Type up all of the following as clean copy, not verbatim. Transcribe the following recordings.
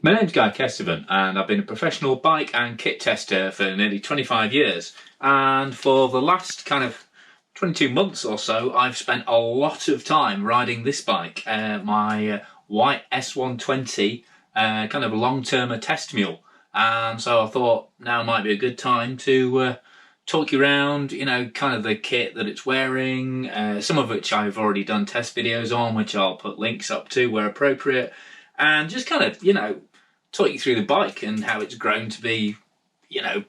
My name's Guy Kestevan, and I've been a professional bike and kit tester for nearly 25 years. And for the last kind of 22 months or so, I've spent a lot of time riding this bike, my Whyte S-120, kind of long-term test mule. And so I thought now might be a good time to talk you around, kind of the kit that it's wearing, some of which I've already done test videos on, which I'll put links up to where appropriate, and just kind of, talk you through the bike and how it's grown to be,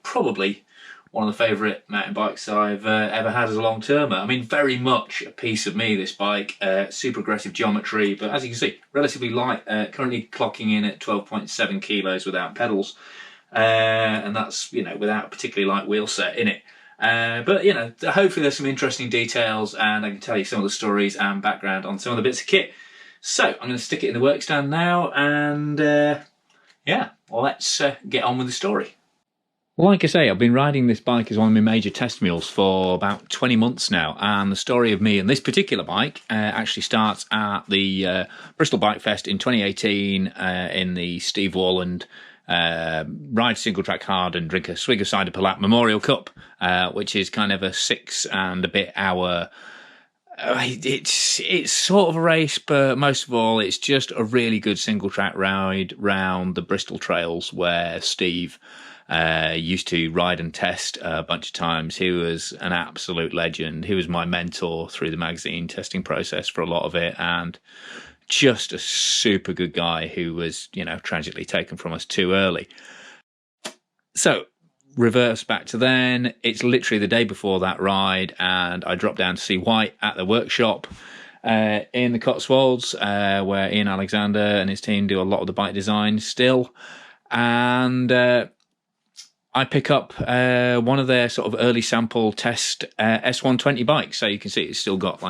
probably one of the favourite mountain bikes I've ever had as a long-termer. I mean, very much a piece of me, this bike, super aggressive geometry, but as you can see, relatively light, currently clocking in at 12.7 kilos without pedals, and that's, without a particularly light wheel set in it. But, hopefully there's some interesting details and I can tell you some of the stories and background on some of the bits of kit. So, I'm going to stick it in the work stand now and, let's get on with the story. Well, like I say, I've been riding this bike as one of my major test mules for about 20 months now, and the story of me and this particular bike actually starts at the Bristol Bike Fest in 2018 in the Steve Warland Ride Single Track Hard and Drink a Swig of Cider Per Lap Memorial Cup, which is kind of a 6 and a bit hour. It's sort of a race, but most of all, it's just a really good single track ride round the Bristol trails where Steve used to ride and test a bunch of times. He was an absolute legend. He was my mentor through the magazine testing process for a lot of it, and just a super good guy who was, tragically taken from us too early. So, reverse back to then, it's literally the day before that ride, and I dropped down to see Whyte at the workshop in the Cotswolds, where Ian Alexander and his team do a lot of the bike design still. And I pick up one of their sort of early sample test S-120 bikes. So you can see it's still got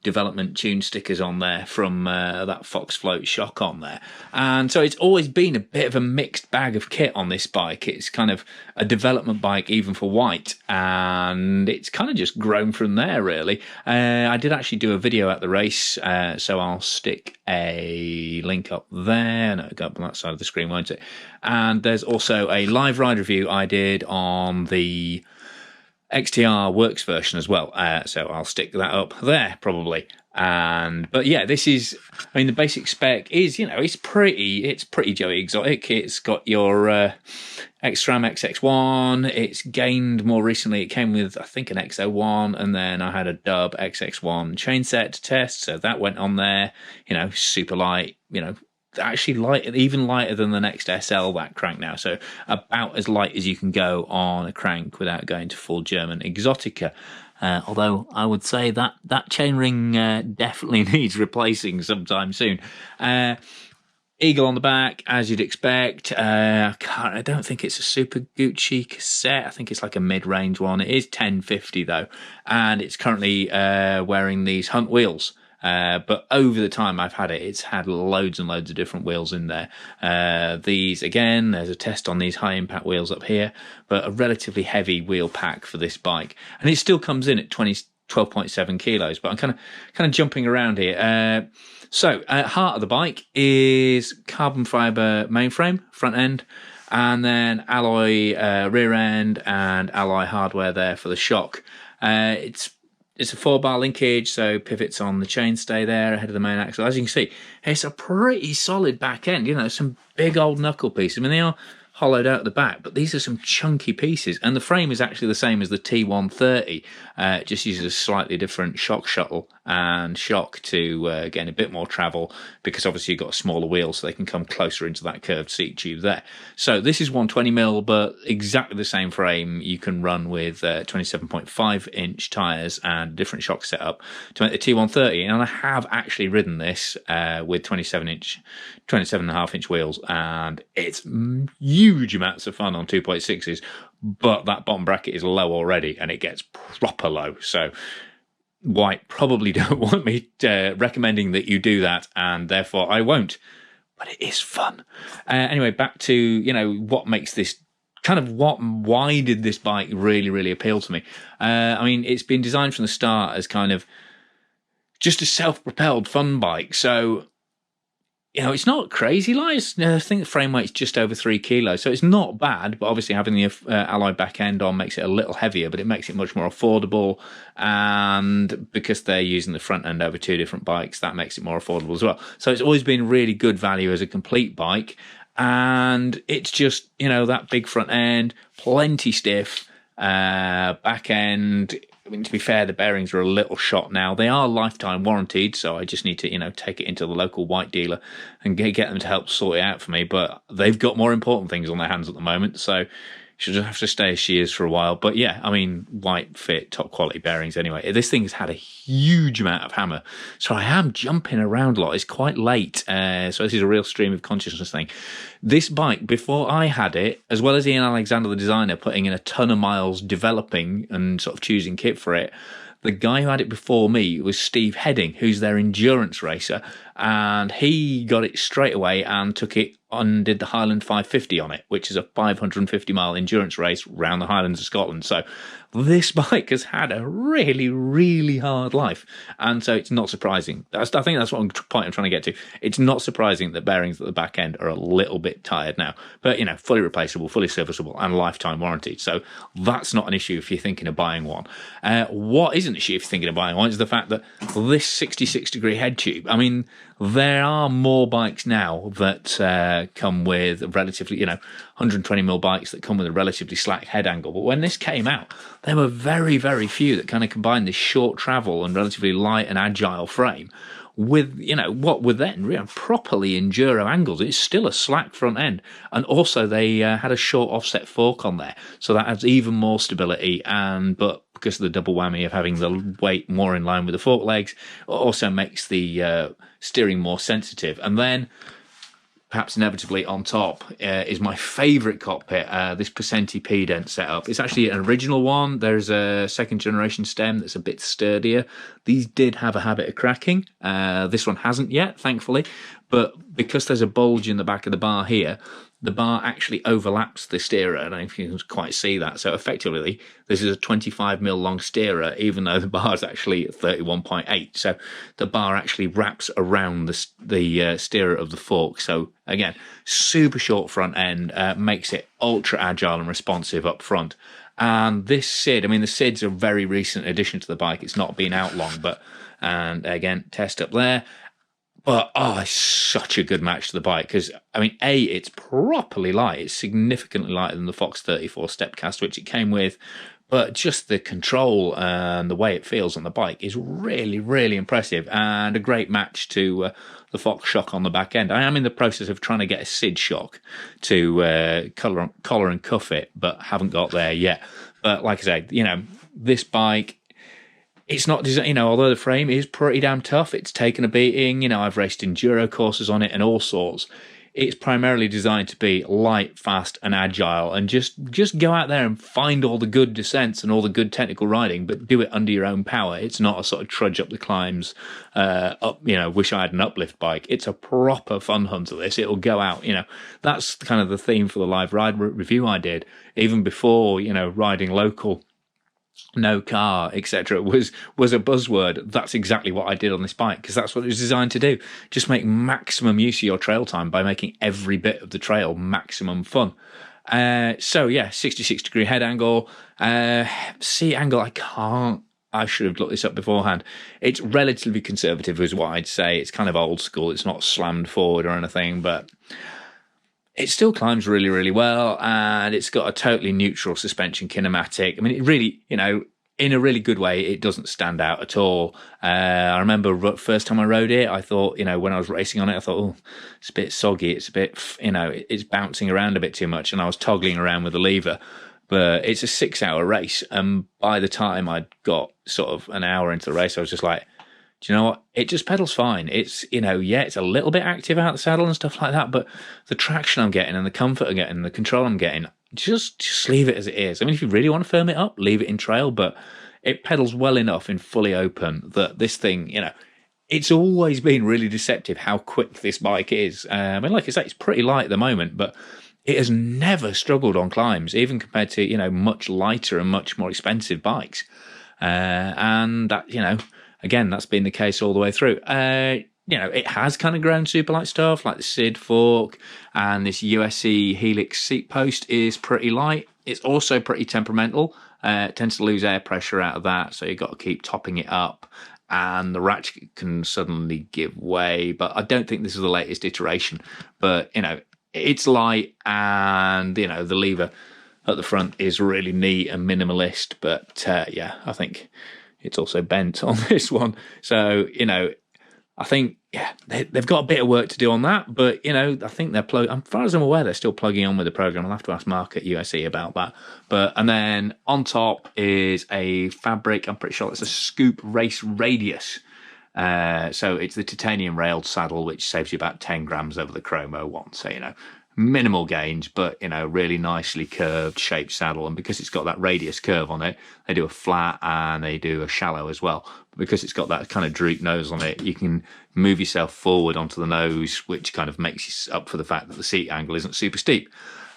development tune stickers on there from that Fox Float shock on there. And so it's always been a bit of a mixed bag of kit on this bike. It's kind of a development bike even for Whyte, and it's kind of just grown from there, really. I did actually do a video at the race, so I'll stick a link up there. No, go up on that side of the screen, won't it? And there's also a live ride review I did on the XTR Works version as well, so I'll stick that up there probably. But yeah, this is, the basic spec is, it's pretty Joey Exotic. It's got your X-Ram XX1. It's gained more recently. It came with, I think, an X01, and then I had a Dub XX1 chain set to test, so that went on there. Super light. Actually light, even lighter than the next SL, that crank now, so about as light as you can go on a crank without going to full German Exotica, although I would say that chainring definitely needs replacing sometime soon. Eagle on the back, as you'd expect. I don't think it's a Super Gucci cassette. I think it's like a mid-range one. It is 1050 though, and it's currently wearing these Hunt wheels. But over the time I've had it, it's had loads and loads of different wheels in there. These, again, there's a test on these high impact wheels up here, but a relatively heavy wheel pack for this bike. And it still comes in at 12.7 kilos, but I'm kind of jumping around here. So heart of the bike is carbon fiber mainframe, front end, and then alloy rear end and alloy hardware there for the shock. It's a 4-bar linkage, so pivots on the chainstay there ahead of the main axle. As you can see, it's a pretty solid back end. Some big old knuckle pieces. They are hollowed out at the back, but these are some chunky pieces. And the frame is actually the same as the T130. It just uses a slightly different shock shuttle and shock to gain a bit more travel, because obviously you've got a smaller wheel, so they can come closer into that curved seat tube there. So this is 120mm, but exactly the same frame you can run with 27.5-inch tyres and a different shock setup to make the T130. And I have actually ridden this with 27.5-inch wheels, and it's huge amounts of fun on 2.6s, but that bottom bracket is low already, and it gets proper low. So Whyte probably don't want me recommending that you do that, and therefore I won't. But it is fun. Anyway, back to what makes this why did this bike really, really appeal to me? It's been designed from the start as kind of just a self-propelled fun bike. So It's not crazy light. I think the frame weight's just over 3 kilos, so it's not bad. But obviously, having the alloy back end on makes it a little heavier, but it makes it much more affordable. And because they're using the front end over 2 different bikes, that makes it more affordable as well. So it's always been really good value as a complete bike. And it's just, that big front end, plenty stiff, back end. I mean, to be fair, the bearings are a little shot now. They are lifetime warranted, so I just need to, take it into the local Whyte dealer and get them to help sort it out for me. But they've got more important things on their hands at the moment, so she'll just have to stay as she is for a while. But yeah, I mean, Whyte fit, top quality bearings anyway. This thing has had a huge amount of hammer, so I am jumping around a lot. It's quite late, so this is a real stream of consciousness thing. This bike, before I had it, as well as Ian Alexander, the designer, putting in a ton of miles developing and sort of choosing kit for it, the guy who had it before me was Steve Heading, who's their endurance racer, and he got it straight away and took it and did the Highland 550 on it, which is a 550-mile endurance race around the Highlands of Scotland. So this bike has had a really, really hard life, and so it's not surprising. I think that's what point I'm trying to get to. It's not surprising that bearings at the back end are a little bit tired now, but fully replaceable, fully serviceable, and lifetime warranty. So that's not an issue if you're thinking of buying one. What is an issue if you're thinking of buying one is the fact that this 66-degree head tube. I mean, there are more bikes now that come with relatively, 120mm bikes that come with a relatively slack head angle. But when this came out, there were very, very few that kind of combined this short travel and relatively light and agile frame with, what were then properly enduro angles. It's still a slack front end. And also they had a short offset fork on there. So that adds even more stability. But because of the double whammy of having the weight more in line with the fork legs, it also makes the steering more sensitive. And then, perhaps inevitably on top, is my favourite cockpit, this Percenti P-Dent setup. It's actually an original one. There's a second generation stem that's a bit sturdier. These did have a habit of cracking. This one hasn't yet, thankfully. But because there's a bulge in the back of the bar here, the bar actually overlaps the steerer. I don't know if you can quite see that. So effectively, this is a 25mm long steerer, even though the bar is actually 31.8. So the bar actually wraps around the steerer of the fork. So again, super short front end, makes it ultra agile and responsive up front. And this SID, the SID's a very recent addition to the bike. It's not been out long, and again, test up there. But, it's such a good match to the bike because, it's properly light. It's significantly lighter than the Fox 34 Stepcast, which it came with. But just the control and the way it feels on the bike is really, really impressive and a great match to the Fox shock on the back end. I am in the process of trying to get a SID shock to collar and cuff it, but haven't got there yet. But like I say, this bike, it's not, although the frame is pretty damn tough, it's taken a beating. I've raced enduro courses on it and all sorts. It's primarily designed to be light, fast, and agile, and just go out there and find all the good descents and all the good technical riding, but do it under your own power. It's not a sort of trudge up the climbs, wish I had an uplift bike. It's a proper fun hunter, this. It'll go out, That's kind of the theme for the live ride review I did, even before, riding local, no car, etc. was a buzzword. That's exactly what I did on this bike, because that's what it was designed to do. Just make maximum use of your trail time by making every bit of the trail maximum fun. 66-degree head angle. Seat angle, I should have looked this up beforehand. It's relatively conservative is what I'd say. It's kind of old school. It's not slammed forward or anything, but it still climbs really, really well, and it's got a totally neutral suspension kinematic. It really, in a really good way, it doesn't stand out at all. I remember first time I rode it, I thought, when I was racing on it, I thought, it's a bit soggy. It's a bit, it's bouncing around a bit too much, and I was toggling around with the lever. But it's a 6-hour race, and by the time I'd got sort of an hour into the race, I was just like, do you know what? It just pedals fine. It's, it's a little bit active out the saddle and stuff like that, but the traction I'm getting and the comfort I'm getting, the control I'm getting, just leave it as it is. If you really want to firm it up, leave it in trail, but it pedals well enough in fully open that this thing, it's always been really deceptive how quick this bike is. Like I say, it's pretty light at the moment, but it has never struggled on climbs, even compared to, much lighter and much more expensive bikes. And that, again, that's been the case all the way through. it has kind of ground super light stuff like the SID fork, and this USC Helix seat post is pretty light. It's also pretty temperamental. It tends to lose air pressure out of that, so you've got to keep topping it up, and the ratchet can suddenly give way. But I don't think this is the latest iteration. But, it's light, and, the lever at the front is really neat and minimalist. But, I think it's also bent on this one. So, I think, they've got a bit of work to do on that, but, I think they're as far as I'm aware, they're still plugging on with the program. I'll have to ask Mark at USC about that. And then on top is a fabric, I'm pretty sure it's a Scoop Race Radius. So it's the titanium railed saddle, which saves you about 10 grams over the Chromo one. So, minimal gains, but, really nicely curved shaped saddle. And because it's got that radius curve on it, they do a flat and they do a shallow as well. But because it's got that kind of droop nose on it, you can move yourself forward onto the nose, which kind of makes you up for the fact that the seat angle isn't super steep.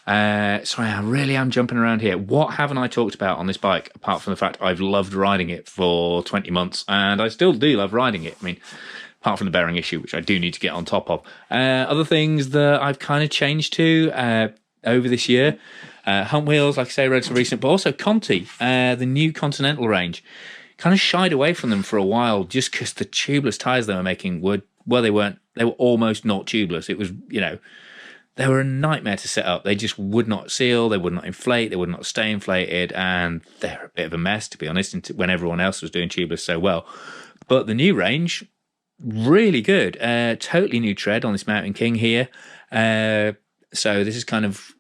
Sorry, I really am jumping around here. What haven't I talked about on this bike, apart from the fact I've loved riding it for 20 months, and I still do love riding it. I mean, apart from the bearing issue, which I do need to get on top of. Other things that I've kind of changed to over this year, Hunt wheels, like I say, relatively recent, but also Conti, the new Continental range. Kind of shied away from them for a while just because the tubeless tyres they were making they were almost not tubeless. It was, they were a nightmare to set up. They just would not seal, they would not inflate, they would not stay inflated, and they're a bit of a mess, to be honest, when everyone else was doing tubeless so well. But the new range, really good. Totally new tread on this Mountain King here. So this is kind of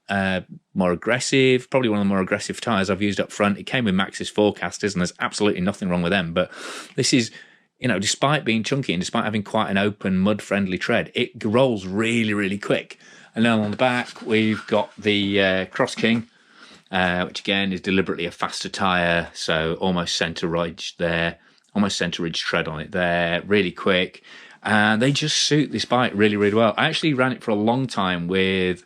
more aggressive, probably one of the more aggressive tyres I've used up front. It came with Maxxis Forecasters, and there's absolutely nothing wrong with them. But this is, despite being chunky and despite having quite an open, mud-friendly tread, it rolls really, really quick. And then on the back, we've got the Cross King, which again is deliberately a faster tyre, so almost centre ridge there, almost centre ridge tread on it there, really quick. And they just suit this bike really, really well. I actually ran it for a long time with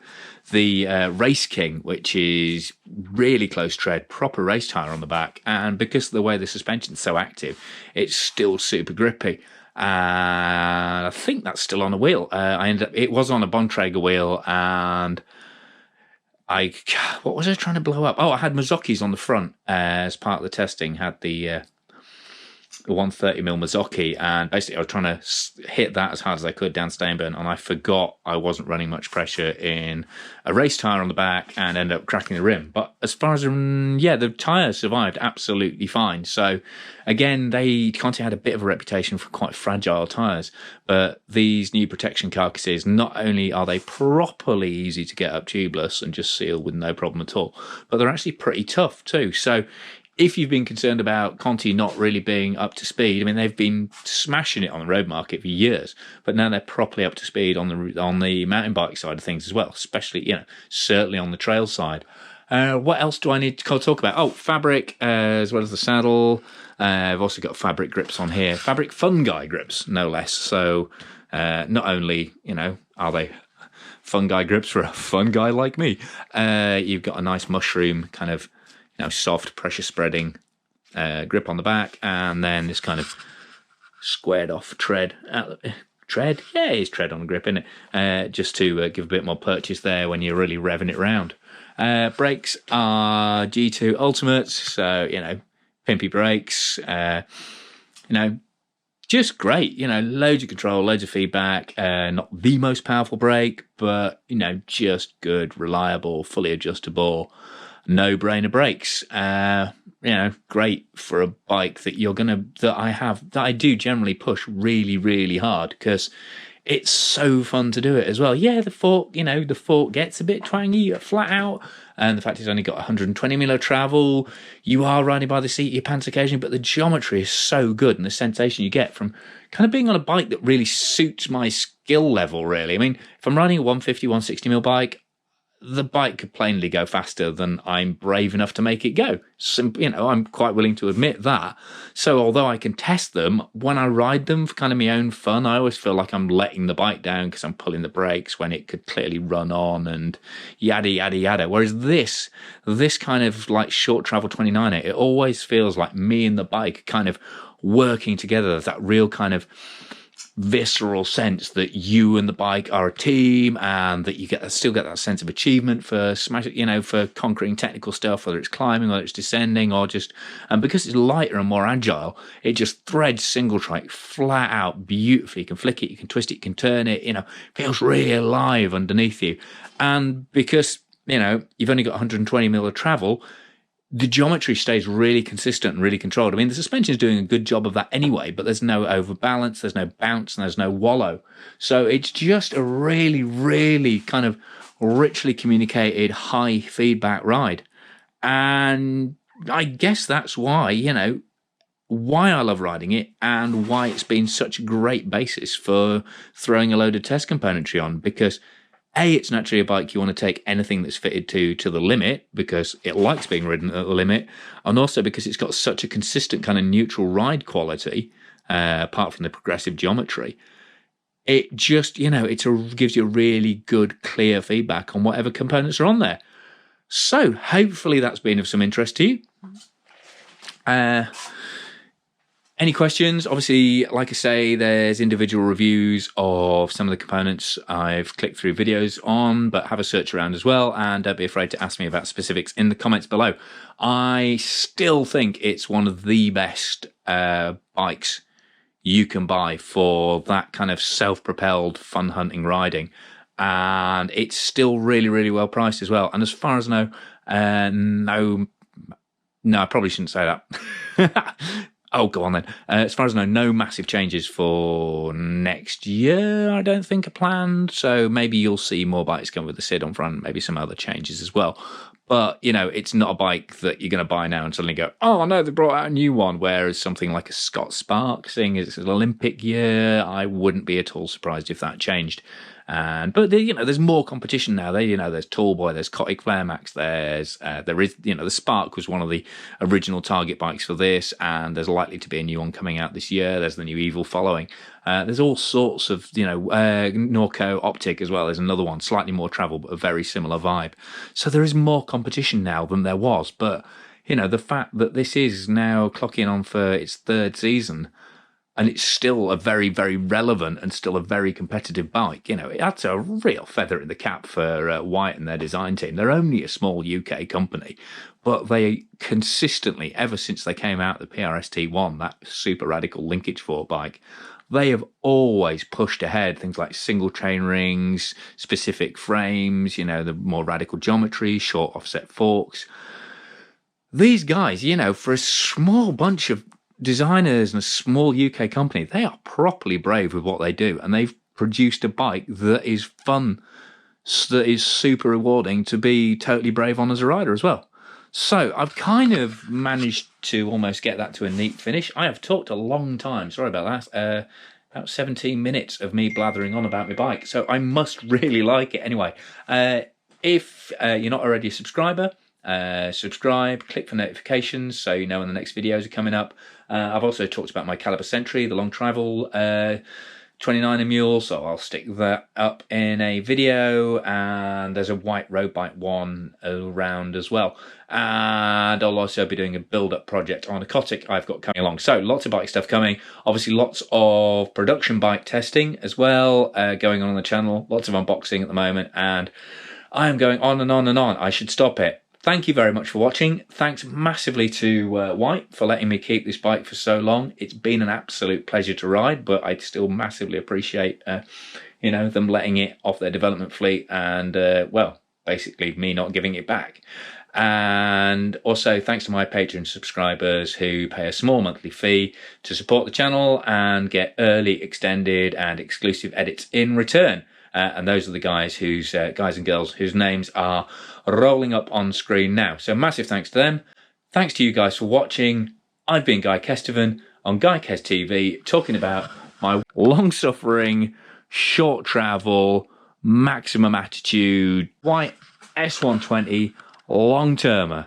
the Race King, which is really close tread, proper race tyre on the back. And because of the way the suspension's so active, it's still super grippy. And I think that's still on a wheel. It was on a Bontrager wheel, and what was I trying to blow up? Oh, I had Mazocchis on the front as part of the testing. Had the 130mm Mazzocchi, and basically I was trying to hit that as hard as I could down Stainburn, and I forgot I wasn't running much pressure in a race tyre on the back and ended up cracking the rim. But as far as, the tyre survived absolutely fine. So again, Conti had a bit of a reputation for quite fragile tyres, but these new protection carcasses, not only are they properly easy to get up tubeless and just seal with no problem at all, but they're actually pretty tough too. So if you've been concerned about Conti not really being up to speed, I mean, they've been smashing it on the road market for years, but now they're properly up to speed on the mountain bike side of things as well, especially, certainly on the trail side. What else do I need to talk about? Oh, fabric, as well as the saddle. I've also got fabric grips on here, fabric fun guy grips, no less. So not only, are they fun guy grips for a fun guy like me, you've got a nice mushroom kind of, soft pressure spreading grip on the back, and then this kind of squared off tread. Tread? Yeah, it's tread on the grip, isn't it? Just to give a bit more purchase there when you're really revving it round. Brakes are G2 Ultimates, so, pimpy brakes, just great, loads of control, loads of feedback, not the most powerful brake, but, just good, reliable, fully adjustable, no-brainer brakes. Great for a bike that I do generally push really, really hard because it's so fun to do it as well. Yeah, the fork gets a bit twangy, flat out, and the fact it's only got 120mm travel. You are riding by the seat of your pants occasionally, but the geometry is so good, and the sensation you get from kind of being on a bike that really suits my skill level, really. I mean, if I'm riding a 150, 160mm bike, the bike could plainly go faster than I'm brave enough to make it go. I'm quite willing to admit that. So although I can test them, when I ride them for kind of my own fun, I always feel like I'm letting the bike down because I'm pulling the brakes when it could clearly run on and yada, yada, yada. Whereas this kind of like short travel 29er, it always feels like me and the bike kind of working together. There's that real kind of visceral sense that you and the bike are a team, and that you still get that sense of achievement for for conquering technical stuff, whether it's climbing, whether it's descending, or just, and because it's lighter and more agile, it just threads single track flat out beautifully. You can flick it, you can twist it, you can turn it, feels really alive underneath you. And because, you've only got 120 mil of travel, the geometry stays really consistent and really controlled. I mean, the suspension is doing a good job of that anyway, but there's no overbalance, there's no bounce, and there's no wallow. So it's just a really, really kind of richly communicated, high feedback ride. And I guess that's why, why I love riding it, and why it's been such a great basis for throwing a load of test componentry on, because it's naturally a bike you want to take anything that's fitted to the limit, because it likes being ridden at the limit, and also because it's got such a consistent kind of neutral ride quality, apart from the progressive geometry. It just, gives you a really good, clear feedback on whatever components are on there. So hopefully that's been of some interest to you. Any questions? Obviously, like I say, there's individual reviews of some of the components I've clicked through videos on, but have a search around as well, and don't be afraid to ask me about specifics in the comments below. I still think it's one of the best bikes you can buy for that kind of self-propelled fun hunting riding, and it's still really, really well priced as well. And as far as I know, no, I probably shouldn't say that. Oh, go on then. As far as I know, no massive changes for next year, I don't think, are planned. So maybe you'll see more bikes come with the SID on front, maybe some other changes as well. But, it's not a bike that you're going to buy now and suddenly go, oh, no, they brought out a new one. Whereas something like a Scott Spark, seeing as it's an Olympic year, I wouldn't be at all surprised if that changed. But there's more competition now. There's Tallboy, there's Kotick Flare-Max, there is the Spark was one of the original target bikes for this, and there's likely to be a new one coming out this year. There's the new Evil following. There's all sorts of Norco Optic as well. There's another one, slightly more travel, but a very similar vibe. So there is more competition now than there was. But the fact that this is now clocking on for its third season, and it's still a very, very relevant and still a very competitive bike. That's a real feather in the cap for Whyte and their design team. They're only a small UK company, but they consistently, ever since they came out the PRS-T1, that super radical linkage fork bike, they have always pushed ahead things like single chain rings, specific frames, the more radical geometry, short offset forks. These guys, for a small bunch of designers and a small UK company, they are properly brave with what they do, and they've produced a bike that is fun, that is super rewarding to be totally brave on as a rider as well. So I've kind of managed to almost get that to a neat finish. I have talked a long time, sorry about that, about 17 minutes of me blathering on about my bike, so I must really like it anyway. If you're not already a subscriber, subscribe, click for notifications so you know when the next videos are coming up. I've also talked about my Caliber Sentry, the long travel 29er mule, so I'll stick that up in a video, and there's a Whyte road bike one around as well. And I'll also be doing a build-up project on a Kotick I've got coming along. So lots of bike stuff coming. Obviously lots of production bike testing as well going on the channel. Lots of unboxing at the moment, and I am going on and on and on. I should stop it. Thank you very much for watching. Thanks massively to Whyte for letting me keep this bike for so long. It's been an absolute pleasure to ride, but I still massively appreciate, them letting it off their development fleet, and, basically me not giving it back. And also thanks to my Patreon subscribers who pay a small monthly fee to support the channel and get early, extended, and exclusive edits in return. And those are the guys guys and girls whose names are rolling up on screen now. So massive thanks to them. Thanks to you guys for watching. I've been Guy Kesteven on Guy Kest TV, talking about my long-suffering, short travel, maximum attitude, Whyte S-120 long-termer.